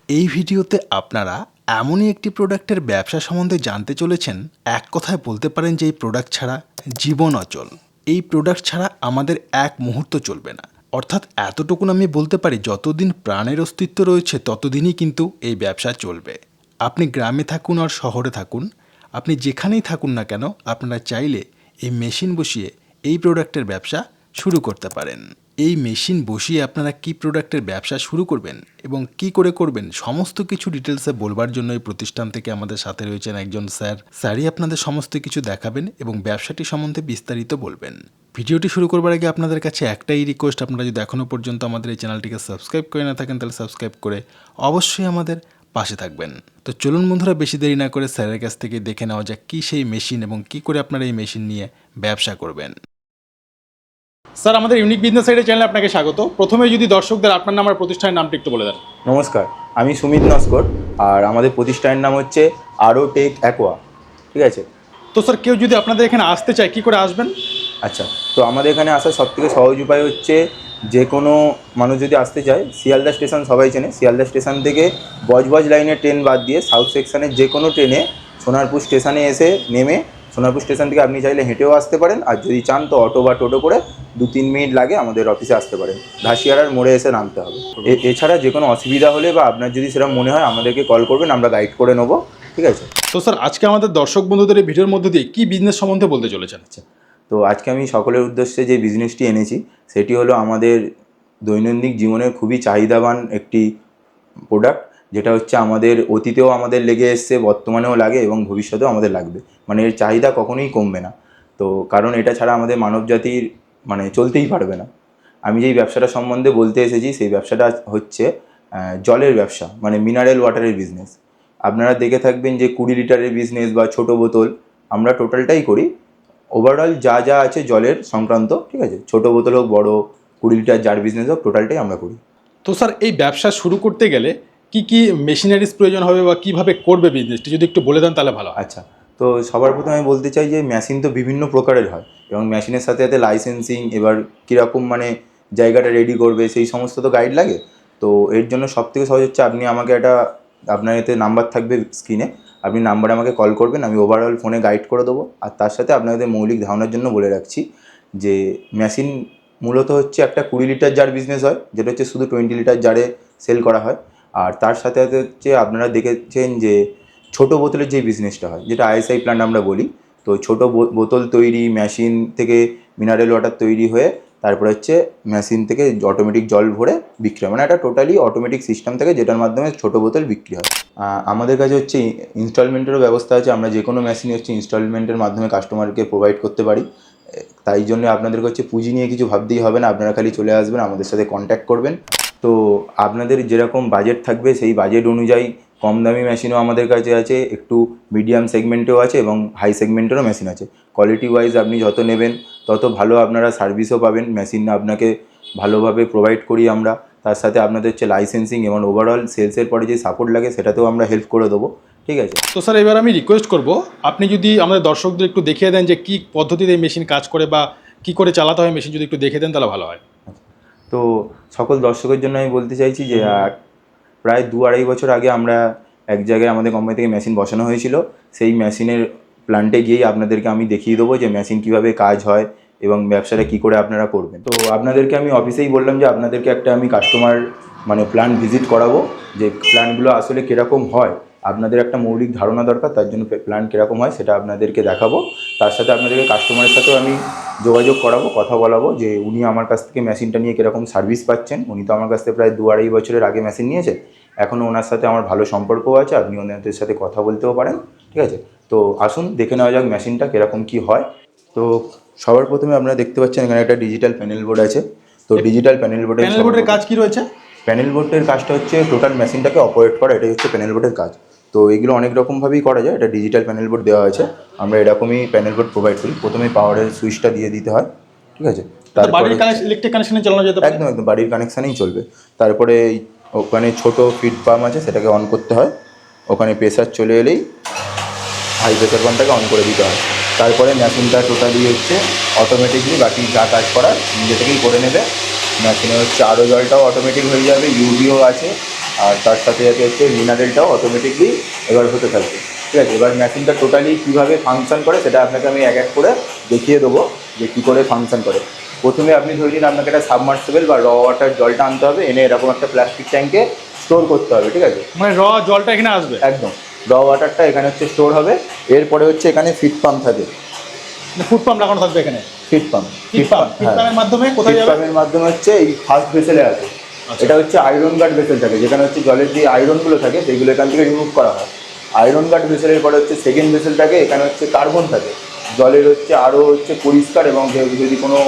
এই ভিডিওতে আপনারা এমনই একটি প্রোডাক্টের ব্যবসা সম্বন্ধে জানতে চলেছেন, এক কথায় বলতে পারেন যে এই প্রোডাক্ট ছাড়া জীবন অচল। এই প্রোডাক্ট ছাড়া আমাদের এক মুহূর্ত চলবে না। অর্থাৎ এতটুকুন আমি বলতে পারি, যতদিন প্রাণের অস্তিত্ব রয়েছে ততদিনই কিন্তু এই ব্যবসা চলবে। আপনি গ্রামে থাকুন আর শহরে থাকুন, আপনি যেখানেই থাকুন না কেন, আপনারা চাইলে এই মেশিন বসিয়ে এই প্রোডাক্টের ব্যবসা শুরু করতে পারেন। এই মেশিন বসিয়ে আপনারা কি প্রোডাক্টের ব্যবসা শুরু করবেন এবং কি করে করবেন, সমস্ত কিছু ডিটেলসে বলবার জন্য এই প্রতিষ্ঠান থেকে আমাদের সাথে রয়েছেন একজন স্যারই আপনাদের সমস্ত কিছু দেখাবেন এবং ব্যবসাটি সম্বন্ধে বিস্তারিত বলবেন। ভিডিওটি শুরু করবার আগে আপনাদের কাছে একটাই রিকোয়েস্ট, আপনারা যদি এখনও পর্যন্ত আমাদের এই চ্যানেলটিকে সাবস্ক্রাইব করে না থাকেন তাহলে সাবস্ক্রাইব করে অবশ্যই আমাদের পাশে থাকবেন। তো চলুন বন্ধুরা, বেশি দেরি না করে স্যারের কাছ থেকে দেখে নেওয়া যাক কী সেই মেশিন এবং কি করে আপনারা এই মেশিন নিয়ে ব্যবসা করবেন। স্যার, আমাদের ইউনিক বিজনেস আইডিয়া চ্যানেলে আপনাকে স্বাগত। প্রথমে যদি দর্শকদের আপনার নাম আর প্রতিষ্ঠানের নামটি একটু বলে দেন। নমস্কার, আমি সুমিত নস্কর, আর আমাদের প্রতিষ্ঠানের নাম হচ্ছে আরোটেক অ্যাকোয়া। ঠিক আছে। তো স্যার, কেউ যদি আপনাদের এখানে আসতে চায় কী করে আসবেন? আচ্ছা, তো আমাদের এখানে আসার সবথেকে সহজ উপায় হচ্ছে, যে কোনো মানুষ যদি আসতে চায়, শিয়ালদা স্টেশন সবাই চেনে, শিয়ালদা স্টেশন থেকে বজবজ লাইনের ট্রেন বাদ দিয়ে সাউথ সেকশনের যে কোনো ট্রেনে সোনারপুর স্টেশনে এসে নেমে সোনারপুর স্টেশন থেকে আপনি চাইলে হেঁটেও আসতে পারেন, আর যদি চান তো অটো বা টোটো করে 2-3 মিনিট লাগে আমাদের অফিসে আসতে পারেন। ঘাসিয়ারার মোড়ে এসে নামতে হবে। এছাড়া যে কোনো অসুবিধা হলে বা আপনার যদি সেরকম মনে হয় আমাদেরকে কল করবেন, আমরা গাইড করে নেবো। ঠিক আছে। তো স্যার, আজকে আমাদের দর্শক বন্ধুদের এই ভিডিওর মধ্যে দিয়ে কী বিজনেস সম্বন্ধে বলতে চলেছেন? আচ্ছা, তো আজকে আমি সকলের উদ্দেশ্যে যে বিজনেসটি এনেছি সেটি হলো আমাদের দৈনন্দিন জীবনের খুবই চাহিদাবান একটি প্রোডাক্ট, যেটা হচ্ছে আমাদের অতীতেও আমাদের লেগে এসছে, বর্তমানেও লাগে এবং ভবিষ্যতেও আমাদের লাগবে। মানে এর চাহিদা কখনোই কমবে না। তো কারণ এটা ছাড়া আমাদের মানব জাতির চলতেই পারবে না। আমি যেই ব্যবসাটা সম্বন্ধে বলতে এসেছি সেই ব্যবসাটা হচ্ছে জলের ব্যবসা, মানে মিনারেল ওয়াটারের বিজনেস। আপনারা দেখে থাকবেন যে 20 লিটারের বিজনেস বা ছোটো বোতল, আমরা টোটালটাই করি। ওভারঅল যা যা আছে জলের সংক্রান্ত, ঠিক আছে, ছোটো বোতল হোক, বড়ো 20 লিটার যার বিজনেস হোক, টোটালটাই আমরা করি। তো স্যার, এই ব্যবসা শুরু করতে গেলে কি কি মেশিনারিজ প্রয়োজন হবে বা কীভাবে করবে বিজনেসটি, যদি একটু বলে দেন তাহলে ভালো হয়। আচ্ছা, তো সবার প্রথমে আমি বলতে চাই যে মেশিন তো বিভিন্ন প্রকারের হয় এবং মেশিনের সাথে সাথে লাইসেন্সিং, এবার কীরকম জায়গাটা রেডি করবে সেই সমস্ত তো গাইড লাগে। তো এর জন্য সবথেকে সহজ হচ্ছে, আপনি আমাকে আপনার এতে নাম্বার থাকবে স্ক্রিনে, আপনি নাম্বারে আমাকে কল করবেন, আমি ওভারঅল ফোনে গাইড করে দেবো। আর তার সাথে আপনাদের মৌলিক ধারণার জন্য বলে রাখছি যে মেশিন মূলত হচ্ছে একটা 20 লিটার জার বিজনেস হয়, যেটা হচ্ছে শুধু 20 লিটার জারে সেল করা হয়। আর তার সাথে সাথে হচ্ছে আপনারা দেখেছেন যে ছোটো বোতলের যে বিজনেসটা হয়, যেটা আইএসআই প্ল্যান্ট আমরা বলি। তো ছোটো বোতল তৈরি, মেশিন থেকে মিনারেল ওয়াটার তৈরি হয়ে তারপরে হচ্ছে মেশিন থেকে অটোমেটিক জল ভরে বিক্রি হয়, মানে একটা টোটালি অটোমেটিক সিস্টেম থাকে যেটার মাধ্যমে ছোটো বোতল বিক্রি হয়। আমাদের কাছে হচ্ছে ইনস্টলমেন্টেরও ব্যবস্থা আছে, আমরা যে কোনো মেশিন হচ্ছে ইনস্টলমেন্টের মাধ্যমে কাস্টমারকে প্রোভাইড করতে পারি। তাই জন্য আপনাদেরকে হচ্ছে পুঁজি নিয়ে কিছু ভাবতেই হবে না, আপনারা খালি চলে আসবেন, আমাদের সাথে কন্ট্যাক্ট করবেন। তো আপনাদের যেরকম বাজেট থাকবে সেই বাজেট অনুযায়ী কম দামি মেশিনও আমাদের কাছে আছে, একটু মিডিয়াম সেগমেন্টেও আছে এবং হাই সেগমেন্টেরও মেশিন আছে। কোয়ালিটি ওয়াইজ আপনি যত নেবেন তত ভালো আপনারা সার্ভিসও পাবেন। মেশিন আপনাকে ভালোভাবে প্রোভাইড করি আমরা, তার সাথে আপনাদের হচ্ছে লাইসেন্সিং এবং ওভারঅল সেলসের পরে যে সাপোর্ট লাগে সেটাতেও আমরা হেল্প করে দেবো। ঠিক আছে। তো স্যার, এবার আমি রিকোয়েস্ট করব, আপনি যদি আমাদের দর্শকদের একটু দেখিয়ে দেন যে কী পদ্ধতিতে এই মেশিন কাজ করে বা কী করে চালাতে হয় মেশিন, যদি একটু দেখিয়ে দেন তাহলে ভালো হয়। তো সকল দর্শকের জন্য আমি বলতে চাইছি যে প্রায় 2-2.5 বছর আগে আমরা এক জায়গায় আমাদের কোম্পানি থেকে মেশিন বসানো হয়েছিল। সেই মেশিনের প্ল্যান্টে গিয়েই আপনাদেরকে আমি দেখিয়ে দেবো যে মেশিন কীভাবে কাজ হয় এবং ব্যবসাটা কী করে আপনারা করবেন। তো আপনাদেরকে আমি অফিসেই বললাম যে আপনাদেরকে একটা আমি কাস্টমার প্ল্যান্ট ভিজিট করাবো, যে প্ল্যান্টগুলো আসলে কীরকম হয়। আপনাদের একটা মৌলিক ধারণা দরকার, তার জন্য প্ল্যান কীরকম হয় সেটা আপনাদেরকে দেখাবো। তার সাথে আপনাদেরকে কাস্টমারের সাথেও আমি যোগাযোগ করাবো, কথা বলাবো যে উনি আমার কাছ থেকে মেশিনটা নিয়ে কীরকম সার্ভিস পাচ্ছেন। উনি তো আমার কাছ থেকে প্রায় 2-2.5 বছরের আগে মেশিন নিয়েছে, এখনও ওনার সাথে আমার ভালো সম্পর্কও আছে, আপনি ওনাদের সাথে কথা বলতেও পারেন। ঠিক আছে। তো আসুন দেখে নেওয়া যাক মেশিনটা কীরকম কী হয়। তো সবার প্রথমে আপনারা দেখতে পাচ্ছেন এখানে একটা ডিজিটাল প্যানেল বোর্ড আছে। তো ডিজিটাল প্যানেল বোর্ডের কাজ কী রয়েছে? প্যানেল বোর্ডের কাজটা হচ্ছে টোটাল মেশিনটাকে অপারেট করা, এটাই হচ্ছে প্যানেল বোর্ডের কাজ। তো এগুলো অনেক রকমভাবেই করা যায়, এটা ডিজিটাল প্যানেল বোর্ড দেওয়া আছে, আমরা এরকমই প্যানেল বোর্ড প্রোভাইড করি। প্রথমে পাওয়ারের সুইচটা দিয়ে দিতে হয়, ঠিক আছে। তারপরে ইলেকট্রিক কানেকশনে চালানো যেতে পারে? একদম একদম বাড়ির কানেকশানেই চলবে। তারপরে ওখানে ছোট ফিড পাম্প আছে, সেটাকে অন করতে হয়। ওখানে প্রেসার চলে এলেই হাই প্রেসার পাম্পটাকে অন করে দিতে হয়। তারপরে মেশিনটা টোটালি হচ্ছে অটোমেটিকলি বাকি যা কাজ করার নিজে থেকেই করে নেবে। মেশিনে হচ্ছে আরও জলটাও অটোমেটিক হয়ে যাবে, ইউভিও আছে, আর তার সাথে সাথে হচ্ছে মিনারেলটাও অটোমেটিকলি এবার হতে থাকবে। ঠিক আছে, এবার মেশিনটা টোটালি কীভাবে ফাংশন করে সেটা আপনাকে আমি এক এক করে দেখিয়ে দেবো যে কী করে ফাংশন করে। প্রথমে আপনি ধরে নিন আপনাকে একটা সাবমার্সিবল বা র ওয়াটার জলটা আনতে হবে, এনে এরকম একটা প্লাস্টিক ট্যাঙ্কে স্টোর করতে হবে। ঠিক আছে, মানে র জলটা এখানে আসবে? একদম র ওয়াটারটা এখানে হচ্ছে স্টোর হবে। এরপরে হচ্ছে এখানে ফিট পাম্প থাকে, ফুড পাম্প লাগানো থাকবে এখানে? ফিট পাম্প, হিট পাম্পের মাধ্যমে কোথায় হিট যাবে? পাম্পের মাধ্যমে হচ্ছে এই ফার্স্ট ভেসেলে আছে। আচ্ছা। এটা হচ্ছে আয়রন গার্ড ভেসেল থাকে, যেখানে হচ্ছে জলের যে আয়রনগুলো থাকে সেইগুলো এখান থেকে রিমুভ করা হয়। আয়রন গার্ড ভেসেলের পরে হচ্ছে সেকেন্ড ভেসেল থাকে, এখানে হচ্ছে কার্বন থাকে, জলের হচ্ছে আরও হচ্ছে পরিষ্কার এবং যদি কোনো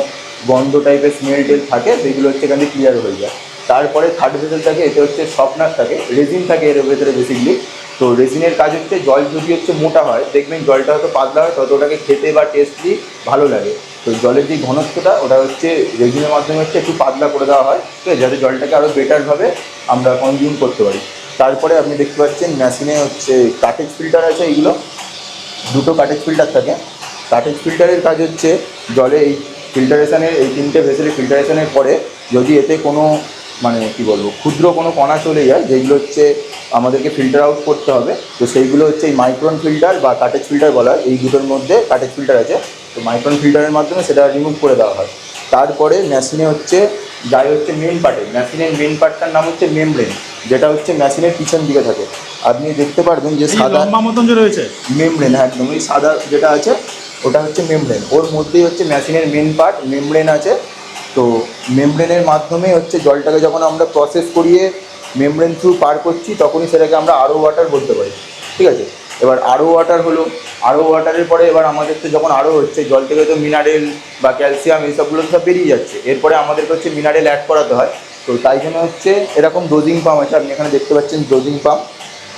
গন্ধ টাইপের স্মেল টেল থাকে সেইগুলো হচ্ছে এখান থেকে ক্লিয়ার হয়ে যায়। তারপরে থার্ড ভেসেল থাকে, এতে হচ্ছে সফটনার থাকে, রেজিন থাকে এর ভেতরে বেসিকলি। তো রেজিনের কাজ হচ্ছে জল যদি হচ্ছে মোটা হয়, দেখবেন জলটা হয়তো পাতলা হয়, তত ওটাকে খেতে বা টেস্টলি ভালো লাগে। তো জলের যে ঘনত্বটা ওটা হচ্ছে রেজিনের মাধ্যমে হচ্ছে একটু পাতলা করে দেওয়া হয়, ঠিক আছে, যাতে জলটাকে আরও বেটারভাবে আমরা কনজিউম করতে পারি। তারপরে আপনি দেখতে পাচ্ছেন মেশিনে হচ্ছে কাটেজ ফিল্টার আছে, এইগুলো দুটো কাটেজ ফিল্টার থাকে। কাটেজ ফিল্টারের কাজ হচ্ছে জলে এই ফিল্টারেশনের এই তিনটে ভেসেলে ফিল্টারেশনের পরে যদি এতে কোনো মানে কী বলবো ক্ষুদ্র কোনো কণা চলে যায় যেগুলো হচ্ছে আমাদেরকে ফিল্টার আউট করতে হবে, তো সেইগুলো হচ্ছে এই মাইক্রন ফিল্টার বা কাটেজ ফিল্টার বলা হয়। এই দুটোর মধ্যে কাটেজ ফিল্টার আছে, তো মাইক্রন ফিল্টারের মাধ্যমে সেটা রিমুভ করে দেওয়া হয়। তারপরে মেশিনে হচ্ছে যাই হচ্ছে মেন পার্টে, মেশিনের মেন পার্টটার নাম হচ্ছে মেমব্রেন, যেটা হচ্ছে মেশিনের পিছন দিকে থাকে। আপনি দেখতে পারবেন যে এই সাদা লম্বা মতন যে রয়েছে মেমব্রেন, একদম এই সাদা যেটা আছে ওটা হচ্ছে মেমব্রেন, ওর মধ্যেই হচ্ছে মেশিনের মেন পার্ট মেমব্রেন আছে। তো মেমব্রেনের মাধ্যমে হচ্ছে জলটাকে যখন আমরা প্রসেস করিয়ে মেমব্রেন থ্রু পার করছি তখনই সেটাকে আমরা আরও ওয়াটার বলতে পারি। ঠিক আছে, এবার আরও ওয়াটার হলো, আরও ওয়াটারের পরে এবার আমাদের তো যখন আরও হচ্ছে জল থেকে তো মিনারেল বা ক্যালসিয়াম এইসবগুলো সব বেরিয়ে যাচ্ছে, এরপরে আমাদেরকে হচ্ছে মিনারেল অ্যাড করাতে হয়। তো তাই জন্য হচ্ছে এরকম ডোজিং পাম্প আছে, আপনি এখানে দেখতে পাচ্ছেন ডোজিং পাম্প।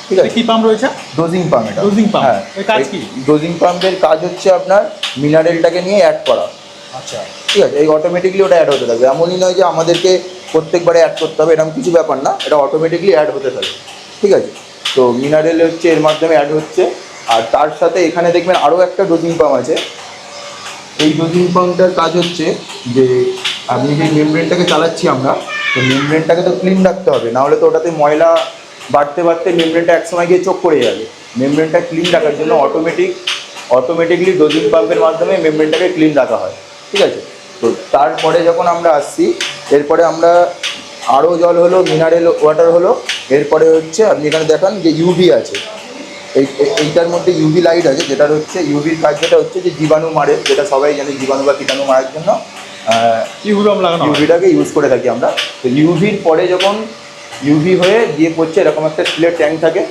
ঠিক আছে, কি পাম্প রয়েছে? ডোজিং পাম্প, এটা ডোজিং পাম্প, হ্যাঁ। এর কাজ কি? ডোজিং পাম্পের কাজ হচ্ছে আপনার মিনারেলটাকে নিয়ে অ্যাড করা। আচ্ছা। ঠিক আছে, এই অটোমেটিকলি ওটা অ্যাড হতে থাকবে, এমনই নয় যে আমাদেরকে প্রত্যেকবারে অ্যাড করতে হবে, এরকম কিছু ব্যাপার না, এটা অটোমেটিকলি অ্যাড হতে থাকে। ঠিক আছে, তো মিনারেল হচ্ছে এর মাধ্যমে অ্যাড হচ্ছে। আর তার সাথে এখানে দেখবেন আরও একটা ডোজিং পাম্প আছে। এই ডোজিং পাম্পটার কাজ হচ্ছে যে আপনি যে মেমব্রেনটাকে চালাচ্ছি আমরা, তো মেমব্রেনটাকে তো ক্লিন রাখতে হবে, নাহলে তো ওটাতে ময়লা বাড়তে বাড়তে মেমব্রেনটা একসময় গিয়ে চোখ পড়ে যাবে। মেমব্রেনটা ক্লিন রাখার জন্য অটোমেটিকলি ডোজিং পাম্পের মাধ্যমে মেমব্রেনটাকে ক্লিন রাখা হয়। ঠিক আছে, তো তারপরে যখন আমরা আসছি, এরপরে আমরা আরও জল হলো, মিনারেল ওয়াটার হলো, এরপরে হচ্ছে আপনি এখানে দেখান যে ইউভি আছে, এইটার মধ্যে ইউভি লাইট আছে, যেটার হচ্ছে ইউভির কাজ যেটা হচ্ছে যে জীবাণু মারে, যেটা সবাই জানে, জীবাণু বা কীটাণু মারার জন্য ইউরোম লাগানো হয়। ইউভিটাকে ইউজ করে থাকি আমরা। তো ইউভির পরে যখন ইউভি হয়ে গিয়ে পড়ছে এরকম একটা স্টিলের ট্যাঙ্ক থাকে।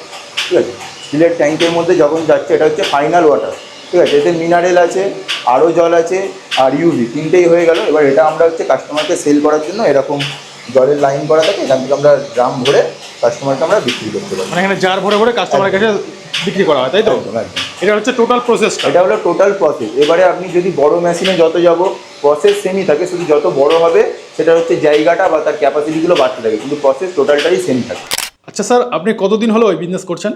ঠিক আছে, স্টিলের ট্যাঙ্কের মধ্যে যখন যাচ্ছে এটা হচ্ছে ফাইনাল ওয়াটার। ঠিক আছে, এতে মিনারেল আছে, আরও জল আছে, আর ইউভি, তিনটেই হয়ে গেল। এবার এটা আমরা হচ্ছে কাস্টমারকে সেল করার জন্য এরকম জলের লাইন করা থাকে, এখান থেকে আমরা ড্রাম ভরে কাস্টমারকে আমরা বিক্রি করতে পারি। মানে এখানে জার ভরে ভরে কাস্টমারের কাছে বিক্রি করা হয়, তাই তো? একদম একদম, এটা হচ্ছে টোটাল প্রসেসটা। এটা হলো টোটাল প্রসেস। এবারে আপনি যদি বড় মেশিনে যত যাব প্রসেস সেমই থাকে, শুধু যত বড় হবে সেটা হচ্ছে জায়গাটা বা তার ক্যাপাসিটিগুলো বাড়তে থাকে, কিন্তু প্রসেস টোটালটাই সেম থাকে। আচ্ছা স্যার, আপনি কতদিন হলো ওই বিজনেস করছেন?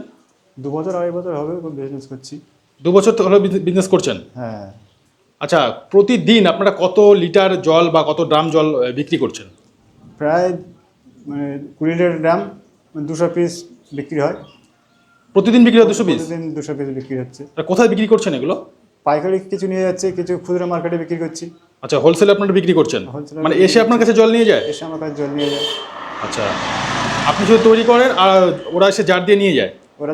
2 বছর 2.5 বছর হবে বিজনেস করছি। 2 বছর তো হলো বিজনেস করছেন? হ্যাঁ, আচ্ছা, প্রতিদিন আপনারা কত লিটার জল বা কত ড্রাম জল বিক্রি করছেন? প্রায় মানে 20 লিটার ড্রাম, 200 পিস বিক্রি হয়। প্রতিদিন বিক্রি হয় 200 পিস? প্রতিদিন 200 পিস বিক্রি হচ্ছে। আর কোথায় বিক্রি করছেন এগুলো? পাইকারি কিছু নিয়ে যাচ্ছে, কিছু খুচরা মার্কেটে বিক্রি করছি। আচ্ছা, হোলসেলে আপনারা বিক্রি করছেন? Wholesale মানে এসে আপনার কাছে জল নিয়ে যায়? এসে আমার কাছে জল নিয়ে যায়। আচ্ছা, আপনি শুধু তৈরি করেন আর ওরা এসে জার দিয়ে নিয়ে যায়? ওরা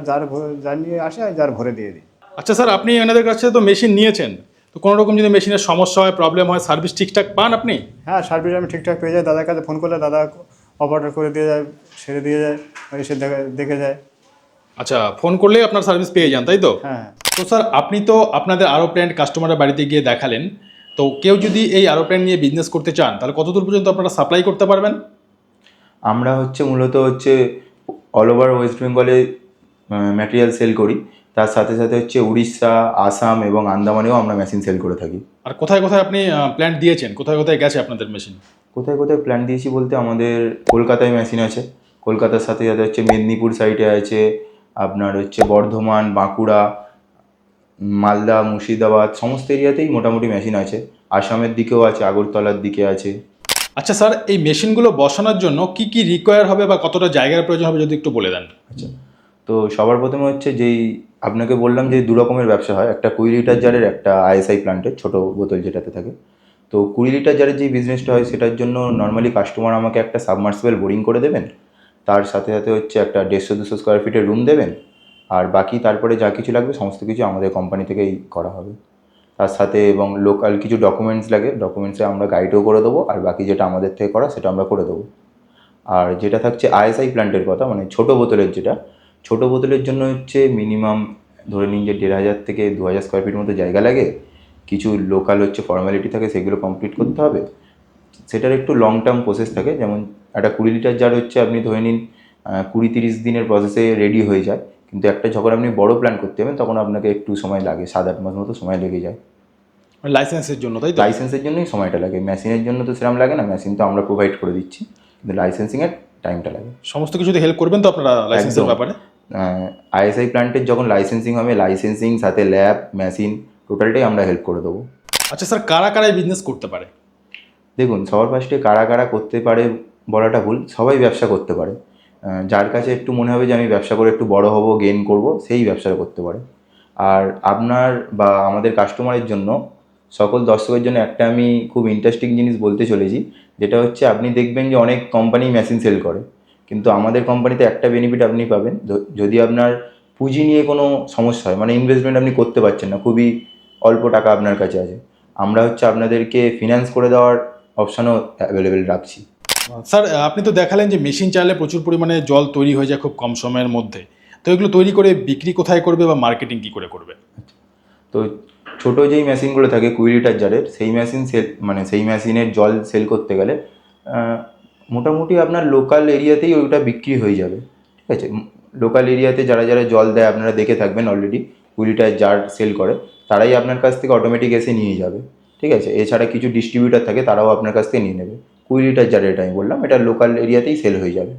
যার নিয়ে আসে আর যার ভরে দিয়ে দিই। আচ্ছা স্যার, আপনি এনাদের কাছে তো মেশিন নিয়েছেন, তো কোনো রকম যদি মেশিনের সমস্যা হয়, প্রবলেম হয়, সার্ভিস ঠিকঠাক পান আপনি? হ্যাঁ, সার্ভিস আমি ঠিকঠাক পেয়ে যাই। দাদার কাছে ফোন করলে দাদা অপারেটর করে দিয়ে যায়, সেরে দিয়ে যায়, এসে দেখে যায়। আচ্ছা, ফোন করলে আপনার সার্ভিস পেয়ে যান, তাই তো? হ্যাঁ। তো স্যার, আপনি তো আপনাদের আরও প্ল্যান্ট কাস্টমারের বাড়িতে গিয়ে দেখালেন, তো কেউ যদি এই আরও প্ল্যান্ট নিয়ে বিজনেস করতে চান তাহলে কতদূর পর্যন্ত আপনারা সাপ্লাই করতে পারবেন? আমরা হচ্ছে মূলত হচ্ছে অল ওভার ওয়েস্ট বেঙ্গলে ম্যাটেরিয়াল সেল করি, তার সাথে সাথে হচ্ছে উড়িষ্যা, আসাম এবং আন্দামানেও আমরা মেশিন সেল করে থাকি। আর কোথায় কোথায় আপনি প্ল্যান্ট দিয়েছেন, কোথায় কোথায় গেছে আপনাদের মেশিন? কোথায় কোথায় প্ল্যান দিয়েছি বলতে আমাদের কলকাতায় মেশিন আছে, কলকাতার সাথে সাথে হচ্ছে মেদিনীপুর সাইডে আছে, আপনার হচ্ছে বর্ধমান, বাঁকুড়া, মালদা, মুর্শিদাবাদ, সমস্ত এরিয়াতেই মোটামুটি মেশিন আছে। আসামের দিকেও আছে, আগরতলার দিকে আছে। আচ্ছা স্যার, এই মেশিনগুলো বসানোর জন্য কি কি রিকোয়ার হবে বা কতটা জায়গার প্রয়োজন হবে যদি একটু বলে দেন। আচ্ছা, তো সবার প্রথমে হচ্ছে যেই আপনাকে বললাম যে দু রকমের ব্যবসা হয়, একটা 20 লিটার জারের, একটা আইএসআই প্ল্যান্টের ছোটো বোতল যেটাতে থাকে। তো 20 লিটার জারের যেই বিজনেসটা হয় সেটার জন্য নর্মালি কাস্টমার আমাকে একটা সাবমার্সিবল বোরিং করে দেবেন, তার সাথে সাথে হচ্ছে একটা 150-200 স্কোয়ার ফিটের রুম দেবেন, আর বাকি তারপরে যা কিছু লাগবে সমস্ত কিছু আমাদের কোম্পানি থেকেই করা হবে। তার সাথে এবং লোকাল কিছু ডকুমেন্টস লাগে, ডকুমেন্টসে আমরা গাইডও করে দেবো, আর বাকি যেটা আমাদের থেকে করা সেটা আমরা করে দেবো। আর যেটা থাকছে আইএসআই প্ল্যান্টের কথা, মানে ছোটো বোতলের যেটা, ছোটো বোতলের জন্য হচ্ছে মিনিমাম ধরে নিন যে 1,500 থেকে 2,000 স্কোয়ার ফিট মতো জায়গা লাগে। কিছু লোকাল হচ্ছে ফর্মালিটি থাকে, সেগুলো কমপ্লিট করতে হবে। সেটার একটু লং টার্ম প্রসেস থাকে, যেমন একটা 20 লিটার জার হচ্ছে আপনি ধরে নিন 20-30 দিনের প্রসেসে রেডি হয়ে যায়, কিন্তু একটা যখন আপনি বড় প্ল্যান করতে যাবেন তখন আপনাকে একটু সময় লাগে, 7-8 মাস মতো সময় লেগে যায়। লাইসেন্সের জন্য, তাই তো? লাইসেন্সের জন্যই সময়টা লাগে, মেশিনের জন্য তো সেরকম লাগে না, মেশিন তো আমরা প্রোভাইড করে দিচ্ছি, কিন্তু লাইসেন্সিংয়ের টাইমটা লাগে। সমস্ত কিছুতে হেল্প করবেন তো আপনারা লাইসেন্সের একদম। ব্যাপারে? আইএসআই প্ল্যান্টের যখন লাইসেন্সিং হবে, লাইসেন্সিং সাথে ল্যাব, মেশিন, টোটালটাই আমরা হেল্প করে দেবো। আচ্ছা স্যার, কারা কারা এই বিজনেস করতে পারে? দেখুন, সবার ফার্স্টে কারা কারা করতে পারে বলাটা ভুল, সবাই ব্যবসা করতে পারে। যার কাছে একটু মনে হবে যে আমি ব্যবসা করে একটু বড় হব, গেইন করব, সেই ব্যবসাটা করতে পারে। আর আপনার বা আমাদের কাস্টমারের জন্য, সকল দর্শকের জন্য একটা আমি খুব ইন্টারেস্টিং জিনিস বলতে চলেছি, যেটা হচ্ছে আপনি দেখবেন যে অনেক কোম্পানি মেশিন সেল করে, কিন্তু আমাদের কোম্পানিতে একটা বেনিফিট আপনি পাবেন, যদি আপনার পুঁজি নিয়ে কোনো সমস্যা হয়, মানে ইনভেস্টমেন্ট আপনি করতে পারছেন না, খুবই অল্প টাকা আপনার কাছে আছে, আমরা হচ্ছে আপনাদেরকে ফিনান্স করে দেওয়ার অপশানও অ্যাভেলেবেল রাখছি। স্যার, আপনি তো দেখালেন যে মেশিন চাইলে প্রচুর পরিমাণে জল তৈরি হয়ে যায় খুব কম সময়ের মধ্যে। তো এগুলো তৈরি করে বিক্রি কোথায় করবে বা মার্কেটিং কী করে করবে? তো ছোটো যেই মেশিনগুলো থাকে 20 লিটার জারের, সেই মেশিন সেল, মানে সেই মেশিনের জল সেল করতে গেলে মোটামুটি আপনার লোকাল এরিয়াতেই ওইটা বিক্রি হয়ে যাবে, ঠিক আছে। লোকাল এরিয়াতে যারা যারা জল দেয় আপনারা দেখে থাকবেন অলরেডি, 20 লিটার জার সেল করে, তারাই আপনার কাছ থেকে অটোমেটিক এসে নিয়ে যাবে, ঠিক আছে। এছাড়া কিছু ডিস্ট্রিবিউটার থাকে, তারাও আপনার কাছ থেকে নিয়ে নেবে। 20 লিটার জারের এটা আমি বললাম, এটা লোকাল এরিয়াতেই সেল হয়ে যাবে।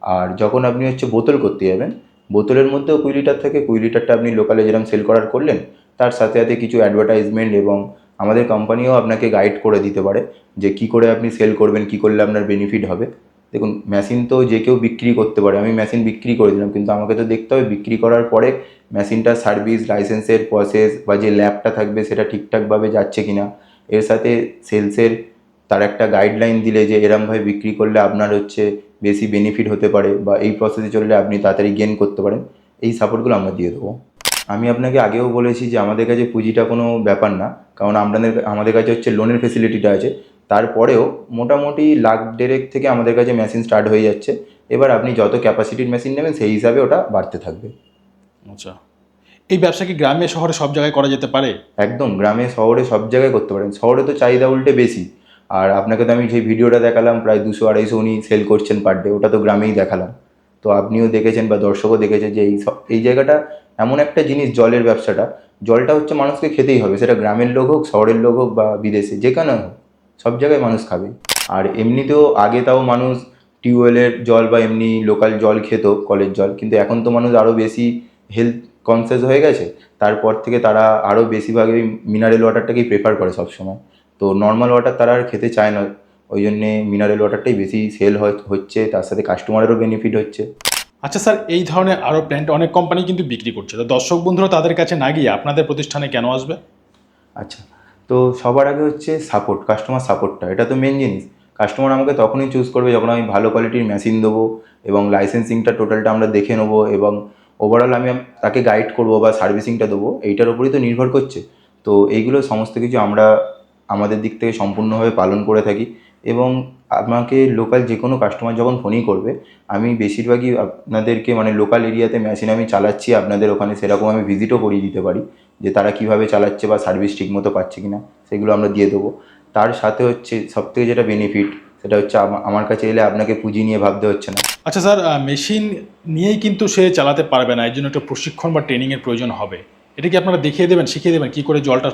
আর যখন আপনি হচ্ছে বোতল করতে যাবেন, বোতলের মধ্যেও 20 লিটার থাকে, 20 লিটারটা আপনি লোকালে যেরকম সেল করার করলেন, তার সাথে সাথে কিছু অ্যাডভার্টাইজমেন্ট এবং আমাদের কোম্পানিও আপনাকে গাইড করে দিতে পারে যে কী করে আপনি সেল করবেন, কী করলে আপনার বেনিফিট হবে। দেখুন, মেশিন তো যে কেউ বিক্রি করতে পারে, আমি মেশিন বিক্রি করে দিলাম, কিন্তু আমাকে তো দেখতে হবে বিক্রি করার পরে মেশিনটার সার্ভিস, লাইসেন্সের প্রসেস বা যে ল্যাবটা থাকবে সেটা ঠিকঠাকভাবে যাচ্ছে কিনা। এর সাথে সেলসের তার একটা গাইডলাইন দিলে যে এরমভাবে বিক্রি করলে আপনার হচ্ছে বেশি বেনিফিট হতে পারে, বা এই প্রসেসে চললে আপনি তাড়াতাড়ি গেন করতে পারেন, এই সাপোর্টগুলো আমরা দিয়ে দেবো। আমি আপনাকে আগেও বলেছি যে আমাদের কাছে পুঁজিটা কোনো ব্যাপার না, কারণ আমাদের কাছে হচ্ছে লোনের ফেসিলিটিটা আছে। তারপরেও মোটামুটি 1.5 লাখ থেকে আমাদের কাছে মেশিন স্টার্ট হয়ে যাচ্ছে। এবার আপনি যত ক্যাপাসিটির মেশিন নেবেন সেই হিসাবে ওটা বাড়তে থাকবে। আচ্ছা, এই ব্যবসা কি গ্রামে শহরে সব জায়গায় করা যেতে পারে? একদম, গ্রামে শহরে সব জায়গায় করতে পারেন। শহরে তো চাহিদা উল্টে বেশি। আর আপনাকে তো আমি সেই ভিডিওটা দেখালাম, প্রায় 200-250 উনি সেল করছেন পার ডে, ওটা তো গ্রামেই দেখালাম। তো আপনিও দেখেছেন বা দর্শকও দেখেছে যে এই জায়গাটা এমন একটা জিনিস, জলের ব্যবসাটা, জলটা হচ্ছে মানুষকে খেতেই হবে, সেটা গ্রামের লোক হোক, শহরের লোক হোক বা বিদেশে, যেখানে হোক, সব জায়গায় মানুষ খাবে। আর এমনিতেও আগে তাও মানুষ টিউবওয়েলের জল বা এমনি লোকাল জল খেত, কলের জল, কিন্তু এখন তো মানুষ আরও বেশি হেলথ কনসিয়াস হয়ে গেছে। তারপর থেকে তারা আরও বেশিরভাগই মিনারেল ওয়াটারটাকেই প্রেফার করে সবসময়। তো নর্মাল ওয়াটার তারা আর খেতে চায় না, ওই জন্যে মিনারেল ওয়াটারটাই বেশি সেল হচ্ছে, তার সাথে কাস্টমারেরও বেনিফিট হচ্ছে। আচ্ছা স্যার, এই ধরনের আরও প্ল্যান্ট অনেক কোম্পানি কিন্তু বিক্রি করছে, তো দর্শক বন্ধুরা তাদের কাছে না গিয়ে আপনাদের প্রতিষ্ঠানে কেন আসবে? আচ্ছা, তো সবার আগে হচ্ছে সাপোর্ট, কাস্টমার সাপোর্টটা, এটা তো মেন জিনিস। কাস্টমার আমাকে তখনই চুজ করবে যখন আমি ভালো কোয়ালিটির মেশিন দেবো এবং লাইসেন্সিংটা টোটালটা আমরা দেখে নেবো, এবং ওভারঅল আমি তাকে গাইড করবো বা সার্ভিসিংটা দেবো, এইটার উপরেই তো নির্ভর করছে। তো এইগুলো সমস্ত কিছু আমরা আমাদের দিক থেকে সম্পূর্ণভাবে পালন করে থাকি। এবং আমাকে লোকাল যে কোনো কাস্টমার যখন ফোনই করবে, আমি বেশিরভাগই আপনাদেরকে, মানে লোকাল এরিয়াতে মেশিন আমি চালাচ্ছি আপনাদের ওখানে, সেরকম আমি ভিজিটও করিয়ে দিতে পারি যে তারা কীভাবে চালাচ্ছে বা সার্ভিস ঠিকমতো পাচ্ছে কি না, সেগুলো আমরা দিয়ে দেবো। তার সাথে হচ্ছে সবথেকে যেটা বেনিফিট, সেটা হচ্ছে আমার কাছে এলে আপনাকে পুঁজি নিয়ে ভাবতে হচ্ছে না। আচ্ছা স্যার, মেশিন নিয়েই কিন্তু সে চালাতে পারবে না, এর জন্য একটা প্রশিক্ষণ বা ট্রেনিংয়ের প্রয়োজন হবে। এটা কি আপনারা দেখিয়ে দেবেন, শিখিয়ে দেবেন কী করে জলটা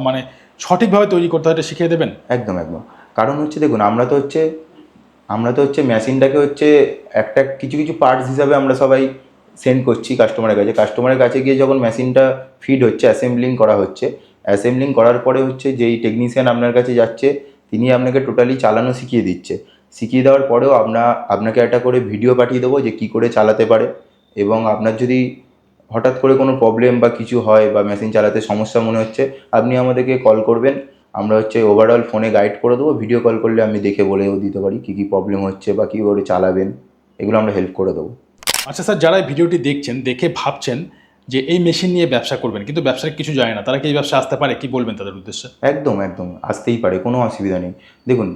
মানে সঠিকভাবে তৈরি করতে হয়, এটা শিখিয়ে দেবেন? একদম একদম। কারণ হচ্ছে দেখুন, আমরা তো হচ্ছে মেশিনটাকে হচ্ছে একটা কিছু কিছু পার্টস হিসাবে আমরা সবাই সেন্ড করছি কাস্টমারের কাছে। কাস্টমারের কাছে গিয়ে যখন মেশিনটা ফিড হচ্ছে, অ্যাসেম্বলিং করা হচ্ছে, অ্যাসেম্বলিং করার পরে হচ্ছে যেই টেকনিশিয়ান আপনার কাছে যাচ্ছে, তিনি আপনাকে টোটালি চালানো শিখিয়ে দিচ্ছে। শিখিয়ে দেওয়ার পরেও আপনাকে একটা করে ভিডিও পাঠিয়ে দেবো যে কী করে চালাতে পারে, এবং আপনার যদি হঠাৎ করে কোনো প্রবলেম বা কিছু হয় বা মেশিন চালাতে সমস্যা মনে হচ্ছে, আপনি আমাদেরকে কল করবেন। আমরা ওভারঅল ফোনে গাইড করে দেবো। ভিডিও কল করলে আমি দেখে বলেও দিতে পারি কী কী প্রবলেম হচ্ছে বা কী করে চালাবেন, এগুলো আমরা হেল্প করে দেবো। আচ্ছা স্যার, যারা এই ভিডিওটি দেখছেন, দেখে ভাবছেন যে এই মেশিন নিয়ে ব্যবসা করবেন কিন্তু ব্যবসার কিছু জানে না, তারা কি এই ব্যবসা আসতে পারে? কি বলবেন তাদের উদ্দেশ্যে? একদম একদম আসতেই পারে, কোনো অসুবিধা নেই। দেখুন,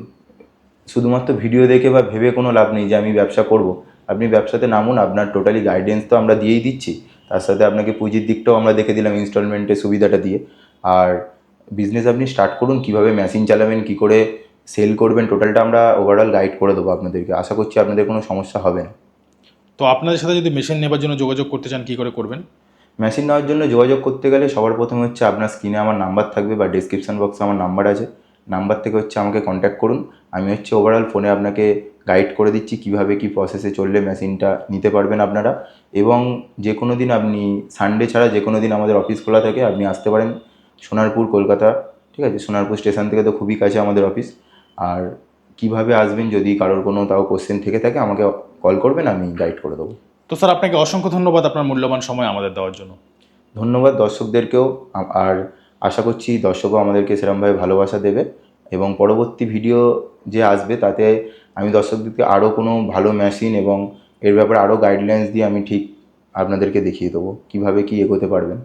শুধুমাত্র ভিডিও দেখে বা ভেবে কোনো লাভ নেই যে আমি ব্যবসা করব। আপনি ব্যবসাতে নামুন, আপনার টোটালি গাইডেন্স তো আমরা দিয়েই দিচ্ছি, তার সাথে আপনাকে পুঁজির দিকটাও আমরা দেখে দিলাম ইনস্টলমেন্টের সুবিধাটা দিয়ে। আর বিজনেস আপনি স্টার্ট করুন, কীভাবে মেশিন চালাবেন, কী করে সেল করবেন, টোটালটা আমরা ওভারঅল গাইড করে দেবো আপনাদেরকে। আশা করছি আপনাদের কোনো সমস্যা হবে না। তো আপনাদের সাথে যদি মেশিন নেবার জন্য যোগাযোগ করতে চান, কি করে করবেন? মেশিন নেওয়ার জন্য যোগাযোগ করতে গেলে সবার প্রথমে আপনার স্ক্রিনে আমার নাম্বার থাকবে বা ডিসক্রিপশন বক্সে আমার নাম্বার আছে। নাম্বার থেকে আমাকে কন্ট্যাক্ট করুন। আমি ওভারঅল ফোনে আপনাকে গাইড করে দিচ্ছি কীভাবে কী প্রসেসে চললে মেশিনটা নিতে পারবেন আপনারা। এবং যে কোনো দিন আপনি, সানডে ছাড়া যে কোনো দিন আমাদের অফিস খোলা থাকে, আপনি আসতে পারেন সোনারপুর, কলকাতা। ঠিক আছে, সোনারপুর স্টেশন থেকে তো খুবই কাছে আমাদের অফিস। আর কিভাবে আসবেন, যদি কারোর কোনো তাও কোশ্চেন থেকে থাকে আমাকে কল করবেন, আমি গাইড করে দেবো। তো স্যার, আপনাকে অসংখ্য ধন্যবাদ আপনার মূল্যবান সময় আমাদের দেওয়ার জন্য। ধন্যবাদ দর্শকদেরকেও। আর আশা করছি দর্শকও আমাদেরকে সেরকমভাবে ভালোবাসা দেবে, এবং পরবর্তী ভিডিও যে আসবে তাতে আমি দর্শকদেরকে আরও কোনো ভালো মেশিন এবং এর ব্যাপারে আরও গাইডলাইন্স দিয়ে আমি ঠিক আপনাদেরকে দেখিয়ে দেবো কীভাবে কী এগোতে পারবেন।